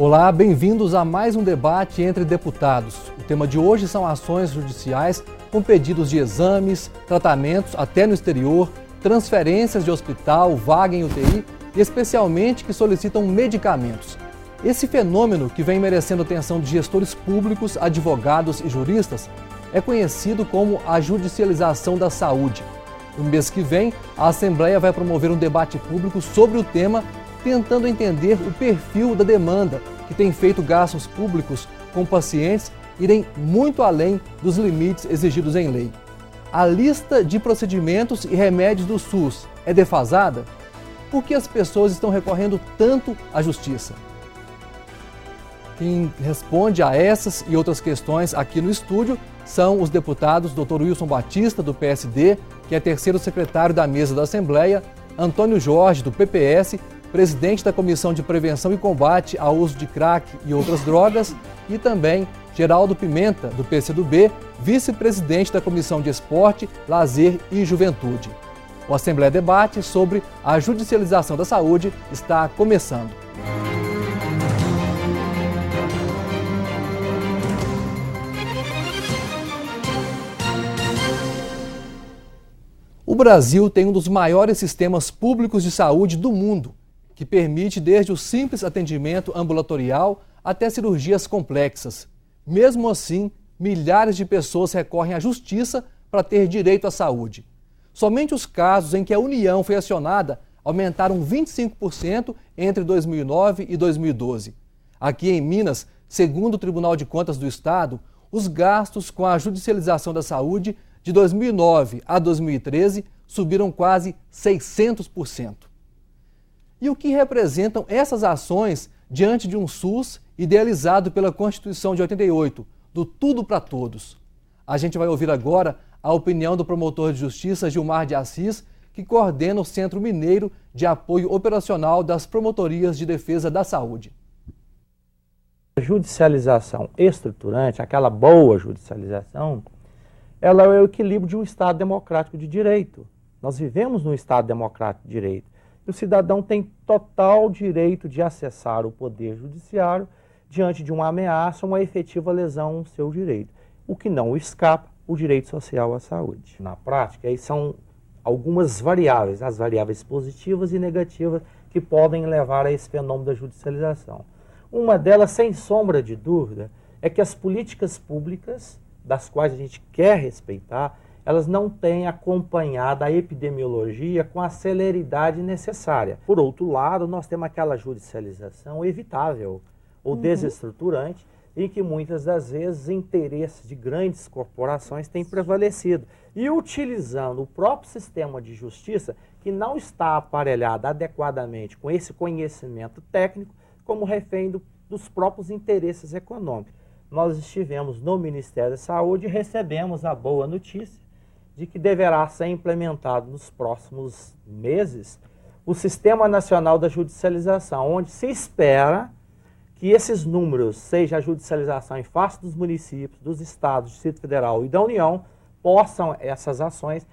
Olá, bem-vindos a mais um debate entre deputados. O tema de hoje são ações judiciais com pedidos de exames, tratamentos até no exterior, transferências de hospital, vaga em UTI e especialmente que solicitam medicamentos. Esse fenômeno, que vem merecendo atenção de gestores públicos, advogados e juristas, é conhecido como a judicialização da saúde. No mês que vem, a Assembleia vai promover um debate público sobre o tema, tentando entender o perfil da demanda, que tem feito gastos públicos com pacientes irem muito além dos limites exigidos em lei. A lista de procedimentos e remédios do SUS é defasada? Por que as pessoas estão recorrendo tanto à justiça? Quem responde a essas e outras questões aqui no estúdio são os deputados Dr. Wilson Batista, do PSD, que é terceiro secretário da mesa da Assembleia, Antônio Jorge, do PPS, presidente da Comissão de Prevenção e Combate ao Uso de Crack e Outras Drogas, e também Geraldo Pimenta, do PCdoB, vice-presidente da Comissão de Esporte, Lazer e Juventude. O Assembleia Debate sobre a judicialização da saúde está começando. O Brasil tem um dos maiores sistemas públicos de saúde do mundo, que permite desde o simples atendimento ambulatorial até cirurgias complexas. Mesmo assim, milhares de pessoas recorrem à justiça para ter direito à saúde. Somente os casos em que a União foi acionada aumentaram 25% entre 2009 e 2012. Aqui em Minas, segundo o Tribunal de Contas do Estado, os gastos com a judicialização da saúde de 2009 a 2013 subiram quase 600%. E o que representam essas ações diante de um SUS idealizado pela Constituição de 88, do tudo para todos? A gente vai ouvir agora a opinião do promotor de justiça Gilmar de Assis, que coordena o Centro Mineiro de Apoio Operacional das Promotorias de Defesa da Saúde. A judicialização estruturante, aquela boa judicialização, ela é o equilíbrio de um Estado democrático de direito. Nós vivemos num Estado democrático de direito. E o cidadão tem total direito de acessar o poder judiciário diante de uma ameaça ou uma efetiva lesão ao seu direito, o que não escapa o direito social à saúde. Na prática, aí são algumas variáveis, as variáveis positivas e negativas que podem levar a esse fenômeno da judicialização. Uma delas, sem sombra de dúvida, é que as políticas públicas, das quais a gente quer respeitar, elas não têm acompanhado a epidemiologia com a celeridade necessária. Por outro lado, nós temos aquela judicialização evitável ou desestruturante, em que muitas das vezes interesses de grandes corporações têm prevalecido. E utilizando o próprio sistema de justiça, que não está aparelhado adequadamente com esse conhecimento técnico, como refém dos próprios interesses econômicos. Nós estivemos no Ministério da Saúde e recebemos a boa notícia de que deverá ser implementado nos próximos meses o Sistema Nacional da Judicialização, onde se espera que esses números, seja a judicialização em face dos municípios, dos estados, do Distrito Federal e da União, possam essas ações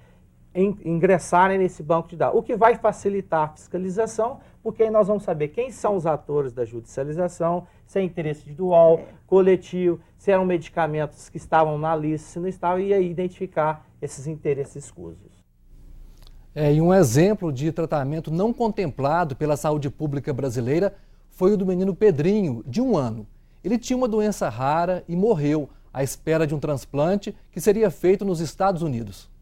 ingressarem nesse banco de dados, o que vai facilitar a fiscalização, porque aí nós vamos saber quem são os atores da judicialização, se é interesse individual, coletivo, se eram medicamentos que estavam na lista, se não estavam, e aí identificar esses interesses escusos. E um exemplo de tratamento não contemplado pela saúde pública brasileira foi o do menino Pedrinho, de 1 ano. Ele tinha uma doença rara e morreu à espera de um transplante que seria feito nos Estados Unidos.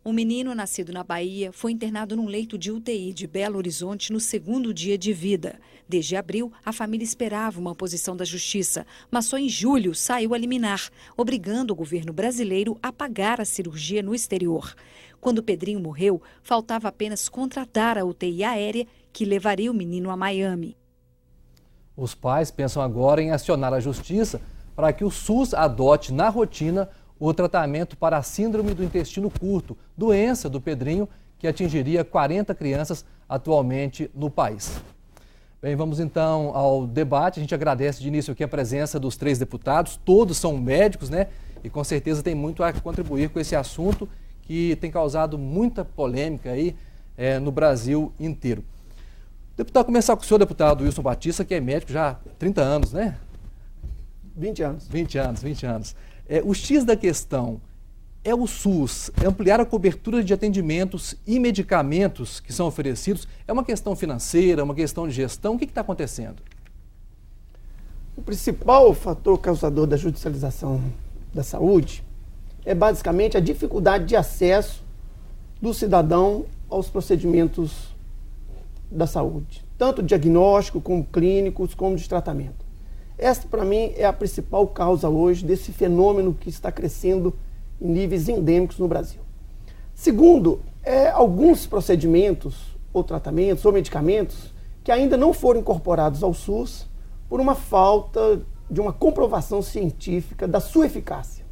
Um menino nascido na Bahia foi internado num leito de UTI de Belo Horizonte no 2º dia de vida. Desde abril, a família esperava uma posição da justiça, mas só em julho saiu a liminar, obrigando o governo brasileiro a pagar a cirurgia no exterior. Quando Pedrinho morreu, faltava apenas contratar a UTI aérea que levaria o menino a Miami. Os pais pensam agora em acionar a justiça para que o SUS adote na rotina o tratamento para a síndrome do intestino curto, doença do Pedrinho, que atingiria 40 crianças atualmente no país. Bem, vamos então ao debate. A gente agradece de início aqui a presença dos 3 deputados, todos são médicos, né? E com certeza tem muito a contribuir com esse assunto que tem causado muita polêmica aí no Brasil inteiro. Deputado, começar com o senhor, deputado Wilson Batista, que é médico já há 30 anos, né? 20 anos. 20 anos. O X da questão é o SUS, é ampliar a cobertura de atendimentos e medicamentos que são oferecidos. É uma questão financeira, uma questão de gestão. O que está acontecendo? O principal fator causador da judicialização da saúde é basicamente a dificuldade de acesso do cidadão aos procedimentos da saúde, tanto diagnóstico, como clínicos, como de tratamento. Esta, para mim, é a principal causa hoje desse fenômeno que está crescendo em níveis endêmicos no Brasil. Segundo, alguns procedimentos, ou tratamentos, ou medicamentos, que ainda não foram incorporados ao SUS por uma falta de uma comprovação científica da sua eficácia.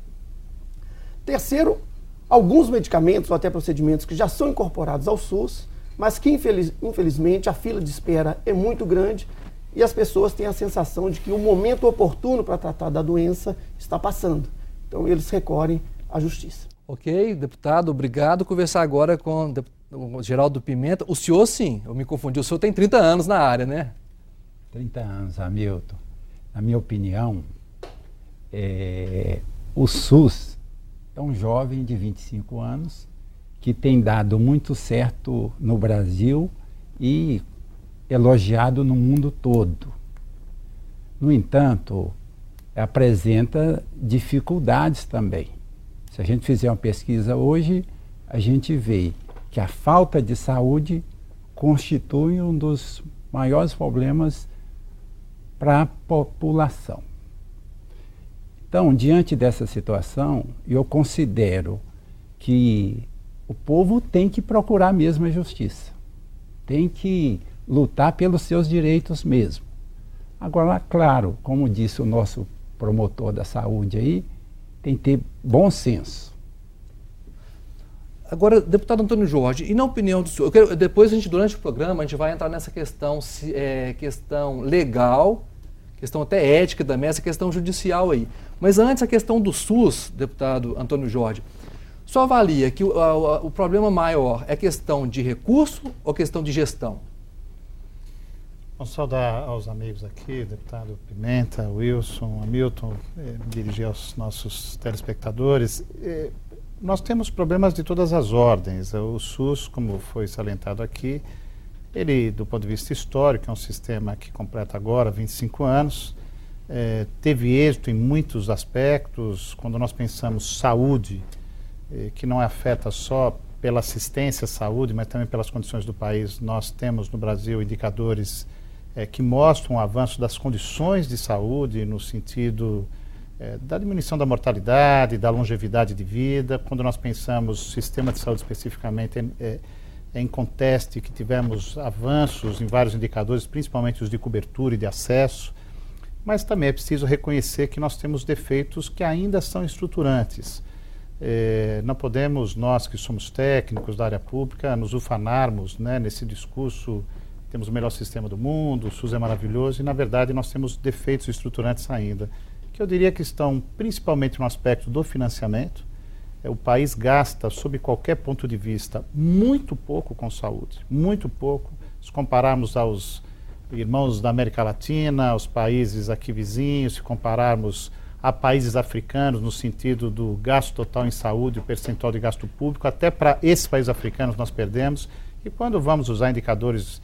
Terceiro, alguns medicamentos ou até procedimentos que já são incorporados ao SUS, mas que infelizmente a fila de espera é muito grande e as pessoas têm a sensação de que o momento oportuno para tratar da doença está passando. Então eles recorrem à justiça. Ok, deputado, obrigado. Conversar agora com o Geraldo Pimenta. O senhor, sim, eu me confundi, o senhor tem 30 anos na área, né? 30 anos, Hamilton. Na minha opinião, o SUS é um jovem de 25 anos que tem dado muito certo no Brasil e elogiado no mundo todo. No entanto, apresenta dificuldades também. Se a gente fizer uma pesquisa hoje, a gente vê que a falta de saúde constitui um dos maiores problemas para a população. Então, diante dessa situação, eu considero que o povo tem que procurar mesmo a justiça, tem que lutar pelos seus direitos mesmo. Agora, claro, como disse o nosso promotor da saúde aí, tem que ter bom senso. Agora, deputado Antônio Jorge, e na opinião do senhor, depois durante o programa, a gente vai entrar nessa questão, questão legal, questão até ética também, essa questão judicial aí. Mas antes, a questão do SUS, deputado Antônio Jorge, só avalia que o problema maior é questão de recurso ou questão de gestão? Vou saudar aos amigos aqui, deputado Pimenta, Wilson, Hamilton, dirigir aos nossos telespectadores. Nós temos problemas de todas as ordens. O SUS, como foi salientado aqui, ele, do ponto de vista histórico, é um sistema que completa agora 25 anos, teve êxito em muitos aspectos. Quando nós pensamos saúde, que não afeta só pela assistência à saúde, mas também pelas condições do país, nós temos no Brasil indicadores que mostram o avanço das condições de saúde no sentido da diminuição da mortalidade, da longevidade de vida. Quando nós pensamos sistema de saúde especificamente, é inconteste que tivemos avanços em vários indicadores, principalmente os de cobertura e de acesso, mas também é preciso reconhecer que nós temos defeitos que ainda são estruturantes. Não podemos, nós que somos técnicos da área pública, nos ufanarmos, né, nesse discurso, temos o melhor sistema do mundo, o SUS é maravilhoso, e na verdade nós temos defeitos estruturantes ainda, que eu diria que estão principalmente no aspecto do financiamento. O país gasta, sob qualquer ponto de vista, muito pouco com saúde, muito pouco, se compararmos aos irmãos da América Latina, aos países aqui vizinhos, se compararmos a países africanos, no sentido do gasto total em saúde, o percentual de gasto público, até para esses países africanos nós perdemos. E quando vamos usar indicadores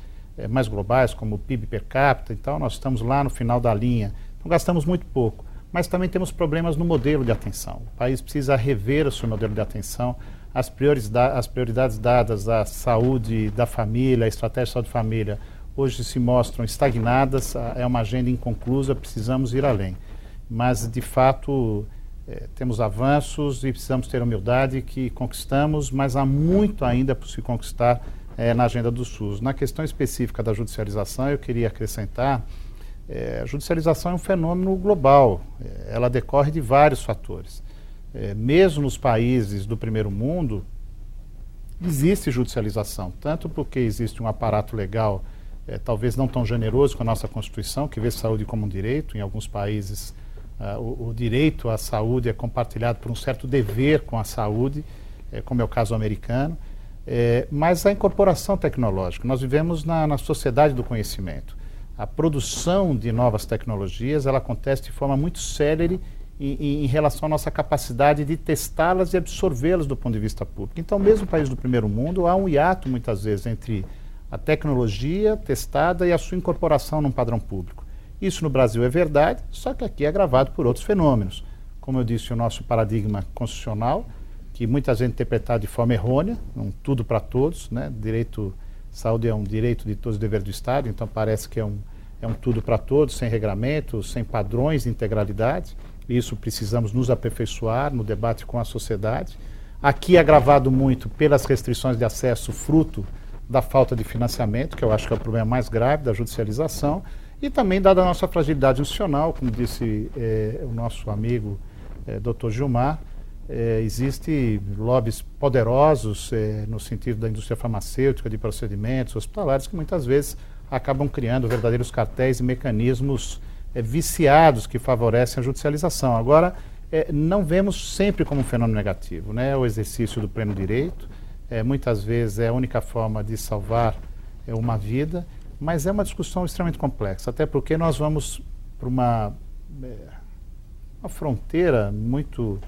mais globais, como o PIB per capita, então nós estamos lá no final da linha. Então gastamos muito pouco, mas também temos problemas no modelo de atenção. O país precisa rever o seu modelo de atenção, as prioridades dadas à saúde da família, à estratégia de saúde da família, hoje se mostram estagnadas, é uma agenda inconclusa, precisamos ir além. Mas, de fato, temos avanços e precisamos ter humildade que conquistamos, mas há muito ainda por se conquistar na agenda do SUS. Na questão específica da judicialização, eu queria acrescentar, a judicialização é um fenômeno global, ela decorre de vários fatores. Mesmo nos países do primeiro mundo, existe judicialização, tanto porque existe um aparato legal, talvez não tão generoso com a nossa Constituição, que vê saúde como um direito. Em alguns países, o direito à saúde é compartilhado por um certo dever com a saúde, como é o caso americano. Mas a incorporação tecnológica, nós vivemos na sociedade do conhecimento. A produção de novas tecnologias, ela acontece de forma muito célere em relação à nossa capacidade de testá-las e absorvê-las do ponto de vista público. Então, mesmo no país do primeiro mundo, há um hiato, muitas vezes, entre a tecnologia testada e a sua incorporação num padrão público. Isso no Brasil é verdade, só que aqui é agravado por outros fenômenos. Como eu disse, o nosso paradigma constitucional, que muitas vezes é interpretado de forma errônea, um tudo para todos, né? Saúde é um direito de todos, dever do Estado, então parece que é um tudo para todos, sem regramento, sem padrões de integralidade. Isso precisamos nos aperfeiçoar no debate com a sociedade. Aqui é agravado muito pelas restrições de acesso fruto da falta de financiamento, que eu acho que é o problema mais grave da judicialização, e também dada a nossa fragilidade institucional, como disse o nosso amigo Dr. Gilmar, existem lobbies poderosos no sentido da indústria farmacêutica, de procedimentos hospitalares, que muitas vezes acabam criando verdadeiros cartéis e mecanismos viciados que favorecem a judicialização. Agora, não vemos sempre como um fenômeno negativo, né? O exercício do pleno direito, muitas vezes é a única forma de salvar uma vida, mas é uma discussão extremamente complexa, até porque nós vamos para uma fronteira muito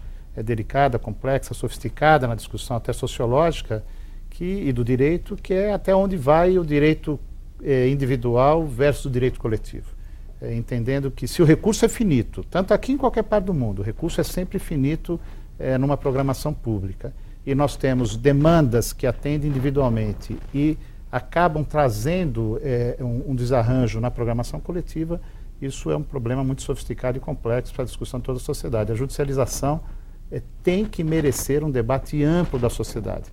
delicada, complexa, sofisticada na discussão até sociológica e do direito, que é até onde vai o direito individual versus o direito coletivo. Entendendo que se o recurso é finito, tanto aqui em qualquer parte do mundo, o recurso é sempre finito numa programação pública, e nós temos demandas que atendem individualmente e acabam trazendo um desarranjo na programação coletiva, isso é um problema muito sofisticado e complexo para a discussão de toda a sociedade. A judicialização tem que merecer um debate amplo da sociedade,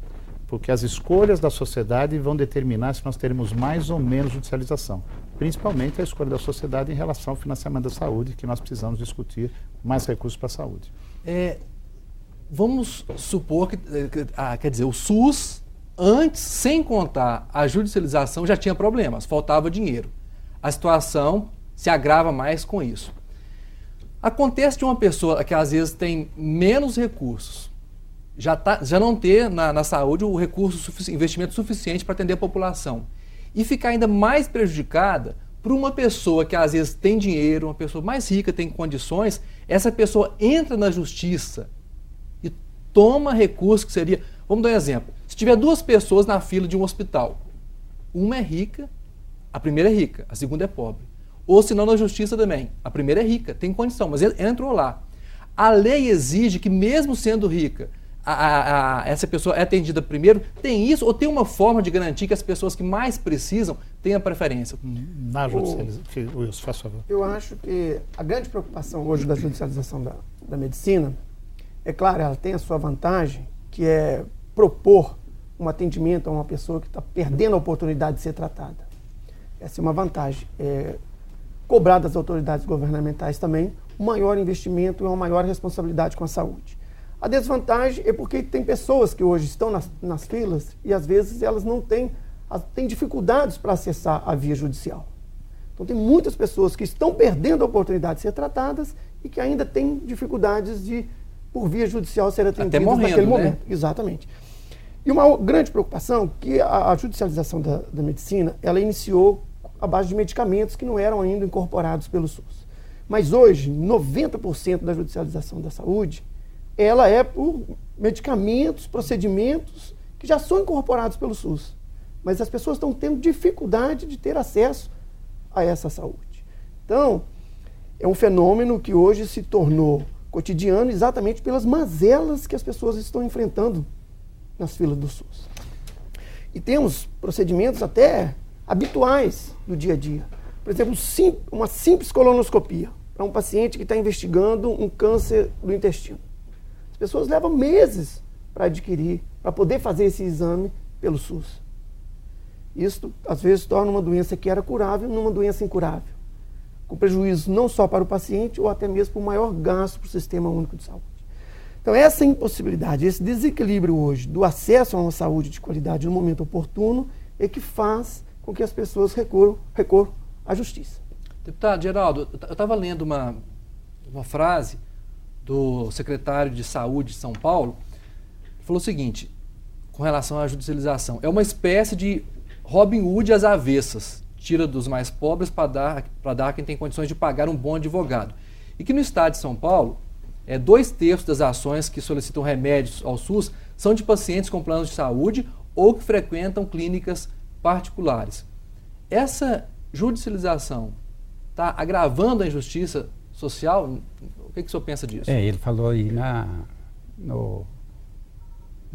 porque as escolhas da sociedade vão determinar se nós teremos mais ou menos judicialização, principalmente a escolha da sociedade em relação ao financiamento da saúde, que nós precisamos discutir mais recursos para a saúde. Vamos supor que, quer dizer, o SUS, antes, sem contar a judicialização, já tinha problemas, faltava dinheiro. A situação se agrava mais com isso. Acontece de uma pessoa que às vezes tem menos recursos, já não ter na saúde o recurso, investimento suficiente para atender a população, e ficar ainda mais prejudicada por uma pessoa que às vezes tem dinheiro, uma pessoa mais rica, tem condições, essa pessoa entra na justiça e toma recurso que seria... Vamos dar um exemplo. Se tiver duas pessoas na fila de um hospital, uma é rica, a primeira é rica, a segunda é pobre. Ou se não, na justiça também. A primeira é rica, tem condição, mas entrou lá. A lei exige que, mesmo sendo rica, essa pessoa é atendida primeiro. Tem isso? Ou tem uma forma de garantir que as pessoas que mais precisam tenham preferência? Na judicialização, Wilson, faz favor. Eu acho que a grande preocupação hoje da judicialização da medicina, é claro, ela tem a sua vantagem, que é propor um atendimento a uma pessoa que está perdendo a oportunidade de ser tratada. Essa é uma vantagem. Cobrar das autoridades governamentais também um maior investimento e uma maior responsabilidade com a saúde. A desvantagem é porque tem pessoas que hoje estão nas filas e às vezes elas não têm dificuldades para acessar a via judicial. Então tem muitas pessoas que estão perdendo a oportunidade de ser tratadas e que ainda têm dificuldades de, por via judicial, ser atendidas naquele momento. Exatamente. E uma grande preocupação que a judicialização da medicina, ela iniciou à base de medicamentos que não eram ainda incorporados pelo SUS. Mas hoje, 90% da judicialização da saúde, ela é por medicamentos, procedimentos que já são incorporados pelo SUS. Mas as pessoas estão tendo dificuldade de ter acesso a essa saúde. Então, é um fenômeno que hoje se tornou cotidiano exatamente pelas mazelas que as pessoas estão enfrentando nas filas do SUS. E temos procedimentos até habituais do dia a dia. Por exemplo, uma simples colonoscopia para um paciente que está investigando um câncer do intestino. As pessoas levam meses para adquirir, para poder fazer esse exame pelo SUS. Isso, às vezes, torna uma doença que era curável numa doença incurável, com prejuízo não só para o paciente, ou até mesmo por maior gasto para o Sistema Único de Saúde. Então, essa impossibilidade, esse desequilíbrio hoje do acesso a uma saúde de qualidade no momento oportuno, é que faz com que as pessoas recorram à justiça. Deputado Geraldo, eu estava lendo uma frase do secretário de Saúde de São Paulo, que falou o seguinte: com relação à judicialização. É uma espécie de Robin Hood às avessas. Tira dos mais pobres para dar a quem tem condições de pagar um bom advogado. E que no estado de São Paulo, 2/3 das ações que solicitam remédios ao SUS são de pacientes com planos de saúde ou que frequentam clínicas particulares. Essa judicialização está agravando a injustiça social? O que o senhor pensa disso? Ele falou aí na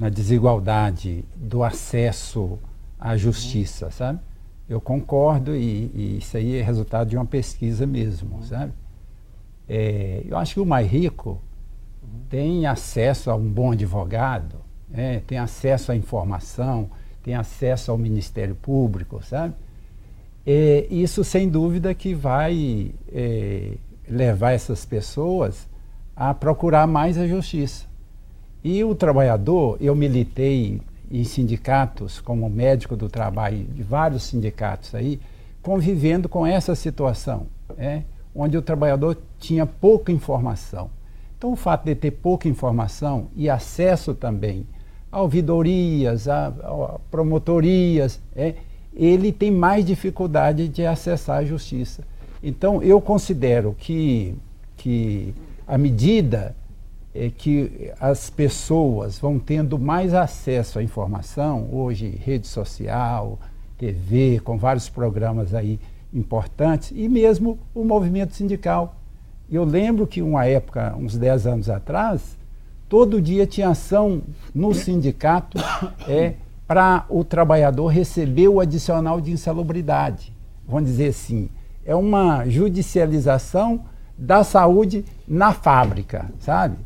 desigualdade do acesso à justiça, sabe? Eu concordo e isso aí é resultado de uma pesquisa mesmo, sabe? Eu acho que o mais rico tem acesso a um bom advogado, tem acesso à informação, tem acesso ao Ministério Público, sabe? Isso sem dúvida que vai levar essas pessoas a procurar mais a justiça. E o trabalhador, eu militei em sindicatos, como médico do trabalho, de vários sindicatos aí, convivendo com essa situação, onde o trabalhador tinha pouca informação. Então, o fato de ter pouca informação e acesso também a ouvidorias, a promotorias, ele tem mais dificuldade de acessar a justiça. Então, eu considero que à medida que as pessoas vão tendo mais acesso à informação, hoje rede social, TV, com vários programas aí importantes, e mesmo o movimento sindical. Eu lembro que uma época, uns 10 anos atrás, todo dia tinha ação no sindicato para o trabalhador receber o adicional de insalubridade. Vamos dizer assim, é uma judicialização da saúde na fábrica, sabe?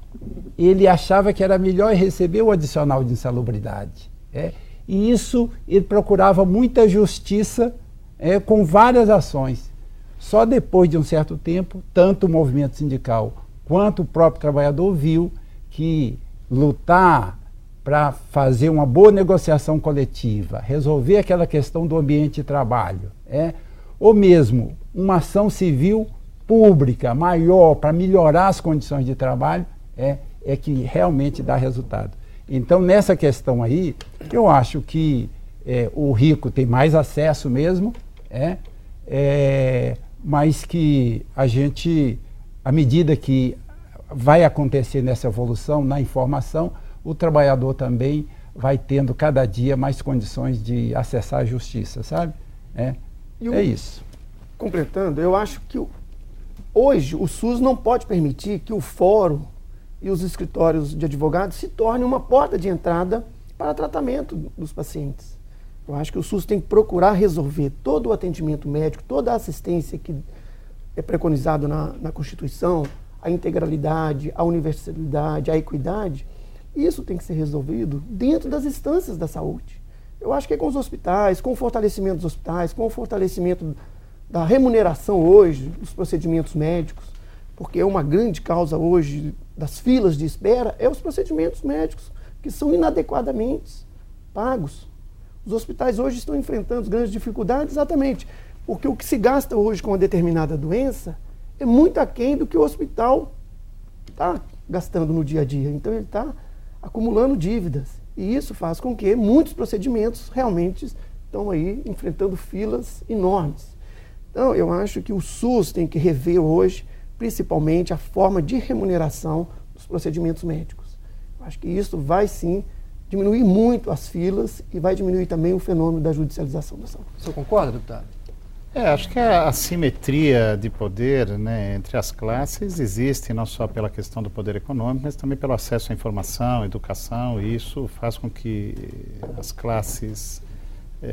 Ele achava que era melhor receber o adicional de insalubridade. E isso, ele procurava muita justiça com várias ações. Só depois de um certo tempo, tanto o movimento sindical quanto o próprio trabalhador viu que lutar para fazer uma boa negociação coletiva, resolver aquela questão do ambiente de trabalho, ou mesmo uma ação civil pública maior para melhorar as condições de trabalho, é que realmente dá resultado. Então, nessa questão aí, eu acho que o rico tem mais acesso mesmo, mas que a gente, à medida que vai acontecer nessa evolução na informação, o trabalhador também vai tendo cada dia mais condições de acessar a justiça, sabe? Isso. Completando, eu acho que hoje o SUS não pode permitir que o fórum e os escritórios de advogados se tornem uma porta de entrada para tratamento dos pacientes. Eu acho que o SUS tem que procurar resolver todo o atendimento médico, toda a assistência que é preconizado na Constituição, a integralidade, a universalidade, a equidade. Isso tem que ser resolvido dentro das instâncias da saúde. Eu acho que é com os hospitais, com o fortalecimento dos hospitais, com o fortalecimento da remuneração hoje dos procedimentos médicos, porque uma grande causa hoje das filas de espera os procedimentos médicos, que são inadequadamente pagos. Os hospitais hoje estão enfrentando grandes dificuldades exatamente porque o que se gasta hoje com uma determinada doença é muito aquém do que o hospital está gastando no dia a dia. Então ele está acumulando dívidas. E isso faz com que muitos procedimentos realmente estão aí enfrentando filas enormes. Então eu acho que o SUS tem que rever hoje, principalmente, a forma de remuneração dos procedimentos médicos. Eu acho que isso vai sim diminuir muito as filas e vai diminuir também o fenômeno da judicialização da saúde. O senhor concorda, deputado? Acho que a assimetria de poder, entre as classes existe não só pela questão do poder econômico, mas também pelo acesso à informação, educação, e isso faz com que as classes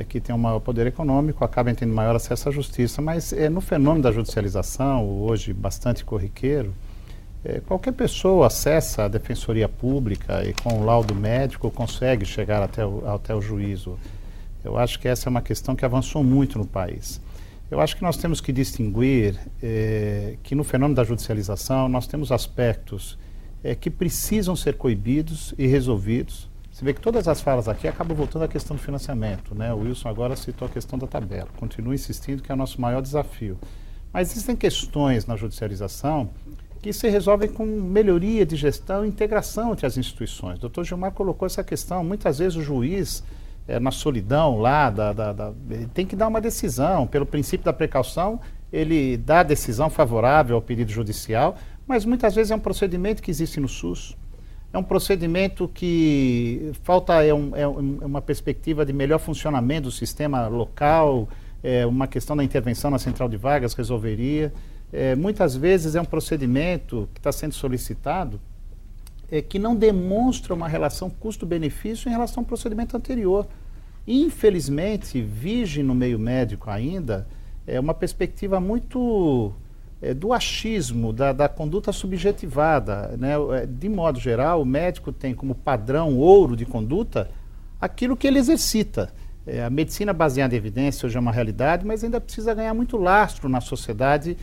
que têm um maior poder econômico acabem tendo maior acesso à justiça. Mas no fenômeno da judicialização, hoje bastante corriqueiro, qualquer pessoa acessa a defensoria pública e com o laudo médico consegue chegar até o juízo. Eu acho que essa é uma questão que avançou muito no país. Eu acho que nós temos que distinguir que no fenômeno da judicialização nós temos aspectos que precisam ser coibidos e resolvidos. Você vê que todas as falas aqui acabam voltando à questão do financiamento, O Wilson agora citou a questão da tabela. Continuo insistindo que é o nosso maior desafio. Mas existem questões na judicialização que se resolvem com melhoria de gestão e integração entre as instituições. O Dr. Gilmar colocou essa questão. Muitas vezes o juiz, na solidão lá, ele tem que dar uma decisão. Pelo princípio da precaução, ele dá a decisão favorável ao pedido judicial, mas muitas vezes é um procedimento que existe no SUS. É um procedimento que falta uma perspectiva de melhor funcionamento do sistema local, uma questão da intervenção na central de vagas resolveria. Muitas vezes é um procedimento que está sendo solicitado que não demonstra uma relação custo-benefício em relação ao procedimento anterior. Infelizmente, vige no meio médico ainda uma perspectiva muito do achismo, da conduta subjetivada, né? De modo geral, o médico tem como padrão ouro de conduta aquilo que ele exercita. A medicina baseada em evidência hoje é uma realidade, mas ainda precisa ganhar muito lastro na sociedade,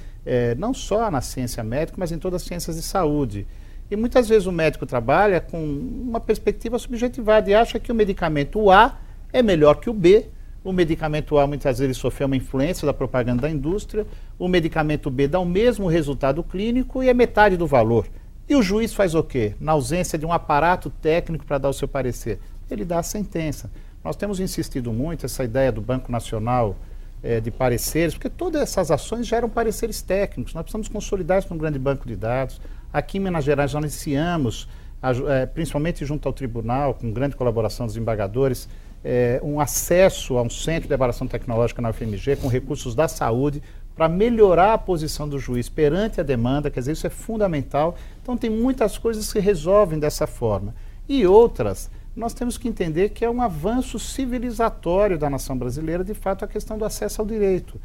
não só na ciência médica, mas em todas as ciências de saúde. E muitas vezes o médico trabalha com uma perspectiva subjetivada e acha que o medicamento A é melhor que o B. O medicamento A muitas vezes sofreu uma influência da propaganda da indústria, o medicamento B dá o mesmo resultado clínico e é metade do valor. E o juiz faz o quê? Na ausência de um aparato técnico para dar o seu parecer, ele dá a sentença. Nós temos insistido muito essa ideia do Banco Nacional de pareceres, porque todas essas ações geram pareceres técnicos. Nós precisamos consolidar isso num grande banco de dados. Aqui em Minas Gerais nós iniciamos, principalmente junto ao tribunal, com grande colaboração dos desembargadores, um acesso a um centro de avaliação tecnológica na UFMG com recursos da saúde para melhorar a posição do juiz perante a demanda, quer dizer, isso é fundamental. Então tem muitas coisas que se resolvem dessa forma. E outras, nós temos que entender que é um avanço civilizatório da nação brasileira, de fato, a questão do acesso ao direito.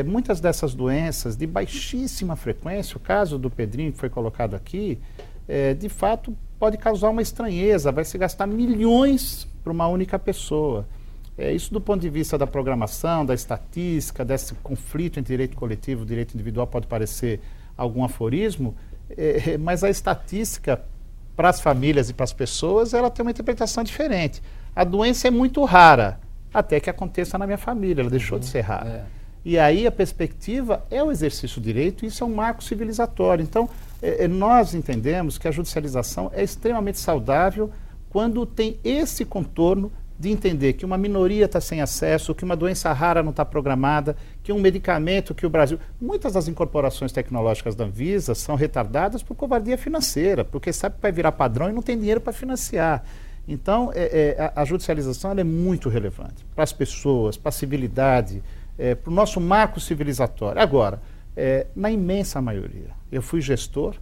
Muitas dessas doenças de baixíssima frequência, o caso do Pedrinho que foi colocado aqui, de fato pode causar uma estranheza, vai se gastar milhões para uma única pessoa. Isso do ponto de vista da programação, da estatística, desse conflito entre direito coletivo e direito individual pode parecer algum aforismo, mas a estatística para as famílias e para as pessoas, ela tem uma interpretação diferente. A doença é muito rara, até que aconteça na minha família, ela deixou de ser rara. E aí a perspectiva é o exercício do direito, e isso é um marco civilizatório. Então, nós entendemos que a judicialização é extremamente saudável quando tem esse contorno de entender que uma minoria está sem acesso, que uma doença rara não está programada, que um medicamento que o Brasil... Muitas das incorporações tecnológicas da Anvisa são retardadas por covardia financeira, porque sabe que vai virar padrão e não tem dinheiro para financiar. Então, a judicialização ela é muito relevante para as pessoas, para a civilidade, para o nosso marco civilizatório. Agora, na imensa maioria, eu fui gestor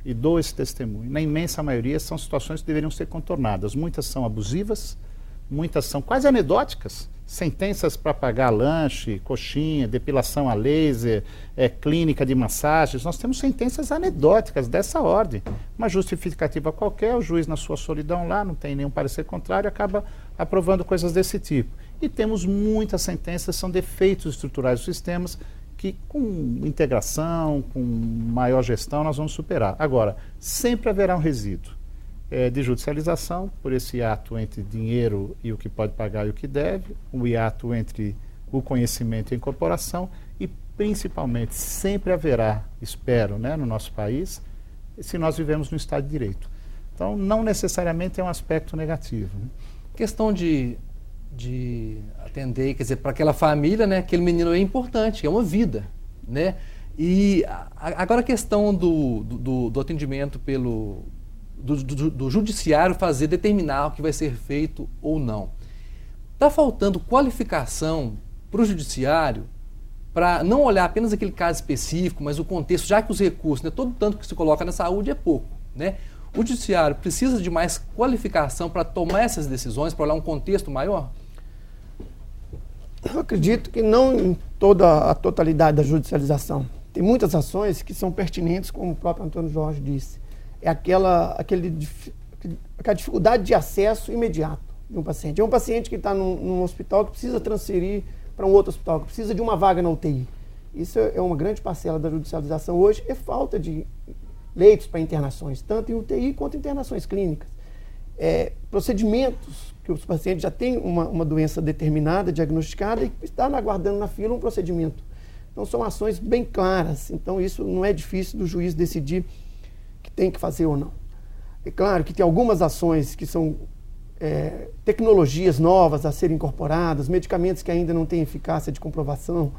e dou esse testemunho, na imensa maioria são situações que deveriam ser contornadas. Muitas são abusivas, muitas são quase anedóticas, sentenças para pagar lanche, coxinha, depilação a laser, clínica de massagens. Nós temos sentenças anedóticas dessa ordem. Uma justificativa qualquer, o juiz na sua solidão lá, não tem nenhum parecer contrário, acaba aprovando coisas desse tipo. E temos muitas sentenças, são defeitos estruturais dos sistemas, que com integração, com maior gestão, nós vamos superar. Agora, sempre haverá um resíduo de judicialização, por esse ato entre dinheiro e o que pode pagar e o que deve, o hiato entre o conhecimento e a incorporação, e principalmente sempre haverá, espero, no nosso país, se nós vivemos no Estado de Direito. Então, não necessariamente é um aspecto negativo. Questão de atender, quer dizer, para aquela família, aquele menino é importante, é uma vida, E agora a questão do atendimento do judiciário determinar o que vai ser feito ou não. Está faltando qualificação para o judiciário para não olhar apenas aquele caso específico, mas o contexto, já que os recursos, todo tanto que se coloca na saúde é pouco, O judiciário precisa de mais qualificação para tomar essas decisões, para olhar um contexto maior? Eu acredito que não em toda a totalidade da judicialização. Tem muitas ações que são pertinentes, como o próprio Antônio Jorge disse. É aquela dificuldade de acesso imediato de um paciente. É um paciente que está num hospital que precisa transferir para um outro hospital, que precisa de uma vaga na UTI. Isso é uma grande parcela da judicialização hoje, é falta de leitos para internações, tanto em UTI quanto em internações clínicas. Procedimentos que os pacientes já têm uma doença determinada, diagnosticada, e está aguardando na fila um procedimento Então são ações bem claras, então isso não é difícil do juiz decidir que tem que fazer ou não. É claro que tem algumas ações que são tecnologias novas a serem incorporadas, medicamentos que ainda não têm eficácia de comprovação.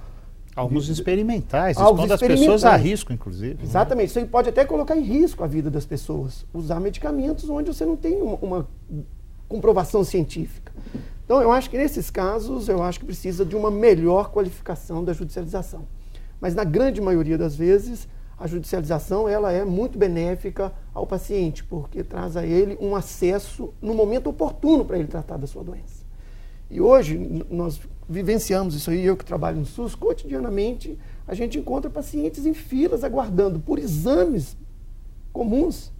Alguns experimentais, expondo as pessoas a risco, inclusive. Exatamente, isso aí pode até colocar em risco a vida das pessoas, usar medicamentos onde você não tem uma comprovação científica. Então, eu acho que nesses casos, eu acho que precisa de uma melhor qualificação da judicialização. Mas na grande maioria das vezes, a judicialização ela é muito benéfica ao paciente, porque traz a ele um acesso no momento oportuno para ele tratar da sua doença. E hoje, nós vivenciamos isso aí, eu que trabalho no SUS, cotidianamente, a gente encontra pacientes em filas aguardando por exames comuns,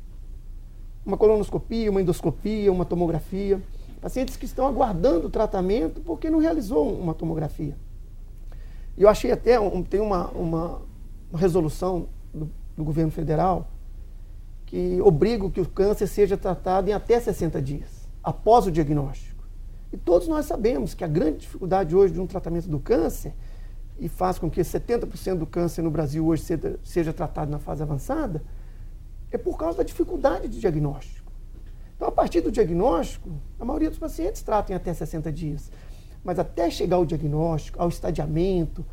uma colonoscopia, uma endoscopia, uma tomografia, pacientes que estão aguardando o tratamento porque não realizou uma tomografia. E eu achei até, tem uma resolução do governo federal que obriga que o câncer seja tratado em até 60 dias, após o diagnóstico. E todos nós sabemos que a grande dificuldade hoje de um tratamento do câncer, e faz com que 70% do câncer no Brasil hoje seja tratado na fase avançada, é por causa da dificuldade de diagnóstico. Então, a partir do diagnóstico, a maioria dos pacientes tratam em até 60 dias. Mas até chegar ao diagnóstico, ao estadiamento,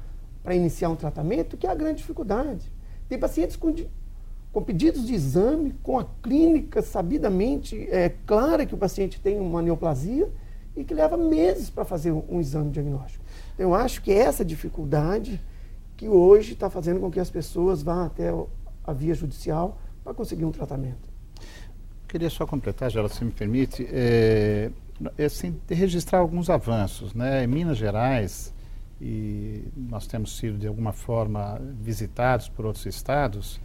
para iniciar um tratamento, que é a grande dificuldade. Tem pacientes com pedidos de exame, com a clínica sabidamente clara que o paciente tem uma neoplasia, e que leva meses para fazer um exame diagnóstico. Então, eu acho que é essa dificuldade que hoje está fazendo com que as pessoas vá até a via judicial para conseguir um tratamento. Queria só completar, Geraldo, se me permite, assim, de registrar alguns avanços, né? Em Minas Gerais, e nós temos sido de alguma forma visitados por outros estados,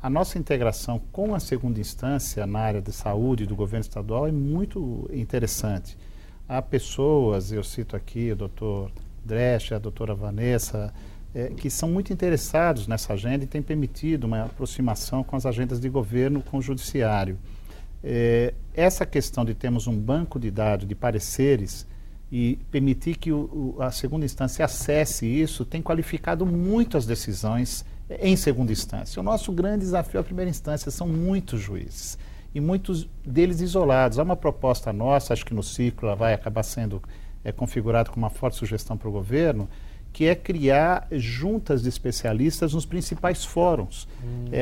a nossa integração com a segunda instância na área de saúde do governo estadual é muito interessante. Há pessoas, eu cito aqui o doutor Dresch, a doutora Vanessa, que são muito interessados nessa agenda e têm permitido uma aproximação com as agendas de governo com o judiciário. Essa questão de termos um banco de dados, de pareceres, e permitir que a segunda instância acesse isso, tem qualificado muito as decisões em segunda instância. O nosso grande desafio à primeira instância são muitos juízes, e muitos deles isolados. Há uma proposta nossa, acho que no ciclo ela vai acabar sendo configurada com uma forte sugestão para o governo, que é criar juntas de especialistas nos principais fóruns.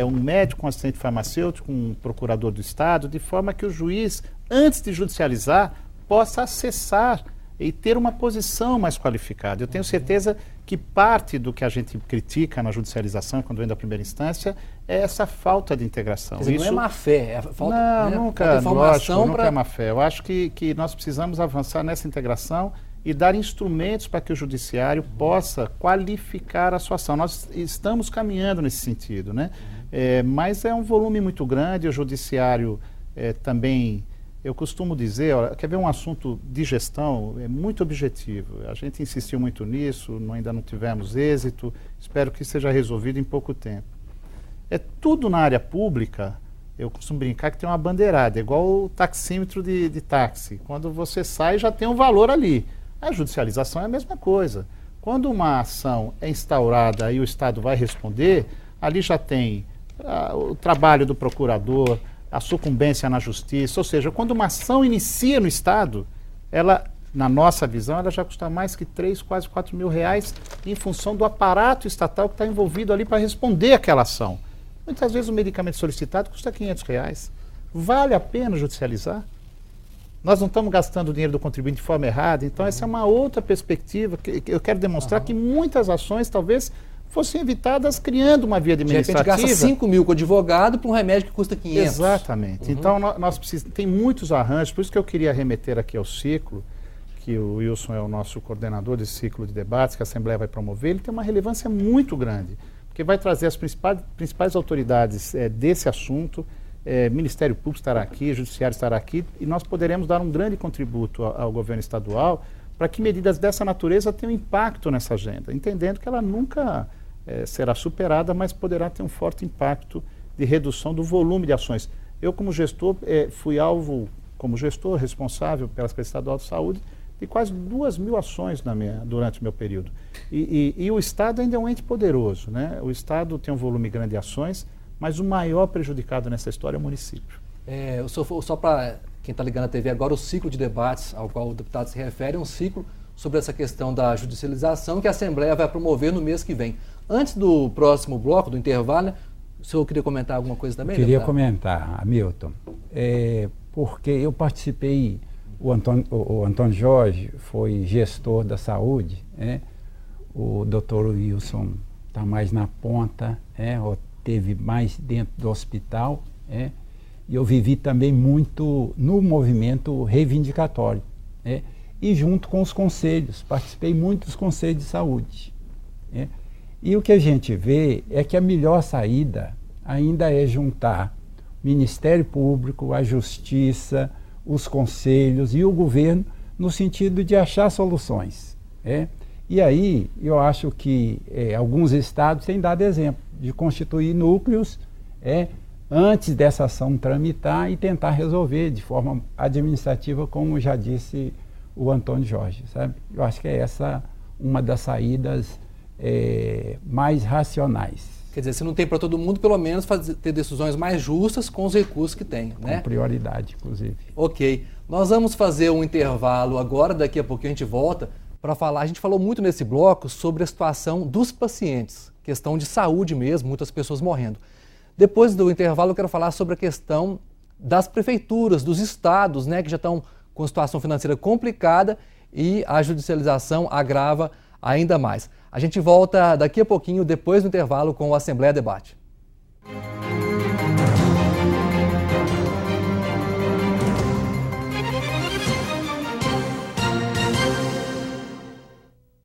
Um médico, um assistente farmacêutico, um procurador do Estado, de forma que o juiz, antes de judicializar, possa acessar e ter uma posição mais qualificada. Eu tenho certeza que parte do que a gente critica na judicialização, quando vem da primeira instância, é essa falta de integração. Quer dizer, não é má fé, é falta, não, nunca, lógico, nunca é má fé. Eu acho que nós precisamos avançar nessa integração e dar instrumentos para que o judiciário possa qualificar a sua ação. Nós estamos caminhando nesse sentido, né? Mas é um volume muito grande, o judiciário também... Eu costumo dizer, quer ver um assunto de gestão, é muito objetivo. A gente insistiu muito nisso, ainda não tivemos êxito, espero que seja resolvido em pouco tempo. Tudo na área pública, eu costumo brincar que tem uma bandeirada, igual o taxímetro de táxi. Quando você sai, já tem um valor ali. A judicialização é a mesma coisa. Quando uma ação é instaurada e o Estado vai responder, ali já tem o trabalho do procurador, a sucumbência na justiça, ou seja, quando uma ação inicia no Estado, ela, na nossa visão, ela já custa mais que 3, quase 4 mil reais em função do aparato estatal que está envolvido ali para responder aquela ação. Muitas vezes o medicamento solicitado custa 500 reais. Vale a pena judicializar? Nós não estamos gastando o dinheiro do contribuinte de forma errada, então essa é uma outra perspectiva que eu quero demonstrar que muitas ações talvez fossem evitadas criando uma via administrativa. De repente gasta 5 mil com advogado para um remédio que custa 500. Exatamente. Então nós precisamos, tem muitos arranjos, por isso que eu queria remeter aqui ao ciclo, que o Wilson é o nosso coordenador desse ciclo de debates que a Assembleia vai promover. Ele tem uma relevância muito grande, porque vai trazer as principais autoridades desse assunto, Ministério Público estará aqui, Judiciário estará aqui, e nós poderemos dar um grande contributo ao governo estadual para que medidas dessa natureza tenham impacto nessa agenda, entendendo que ela nunca será superada, mas poderá ter um forte impacto de redução do volume de ações. Eu, como gestor, fui alvo, como gestor responsável pela Secretaria Estadual de Saúde, e quase 2.000 ações durante o meu período. E o Estado ainda é um ente poderoso, né? O Estado tem um volume grande de ações, mas o maior prejudicado nessa história é o município. Só para quem está ligando a TV agora, o ciclo de debates ao qual o deputado se refere é um ciclo sobre essa questão da judicialização que a Assembleia vai promover no mês que vem. Antes do próximo bloco, do intervalo, né, o senhor queria comentar alguma coisa também? Queria deputado? comentar, Hamilton, porque eu participei, o Antônio Jorge foi gestor da saúde, o doutor Wilson está mais na ponta, teve mais dentro do hospital, e eu vivi também muito no movimento reivindicatório, e junto com os conselhos, participei muito dos conselhos de saúde. E o que a gente vê é que a melhor saída ainda é juntar o Ministério Público, a Justiça, os conselhos e o governo no sentido de achar soluções. E aí eu acho que alguns estados têm dado exemplo de constituir núcleos antes dessa ação tramitar e tentar resolver de forma administrativa, como já disse o Antônio Jorge, sabe? Eu acho que é essa uma das saídas mais racionais. Quer dizer, se não tem para todo mundo, pelo menos ter decisões mais justas com os recursos que tem, né? Com prioridade, inclusive. Ok. Nós vamos fazer um intervalo agora, daqui a pouquinho a gente volta para falar. A gente falou muito nesse bloco sobre a situação dos pacientes, questão de saúde mesmo, muitas pessoas morrendo. Depois do intervalo eu quero falar sobre a questão das prefeituras, dos estados, né, que já estão com situação financeira complicada e a judicialização agrava ainda mais. A gente volta daqui a pouquinho, depois do intervalo, com o Assembleia Debate.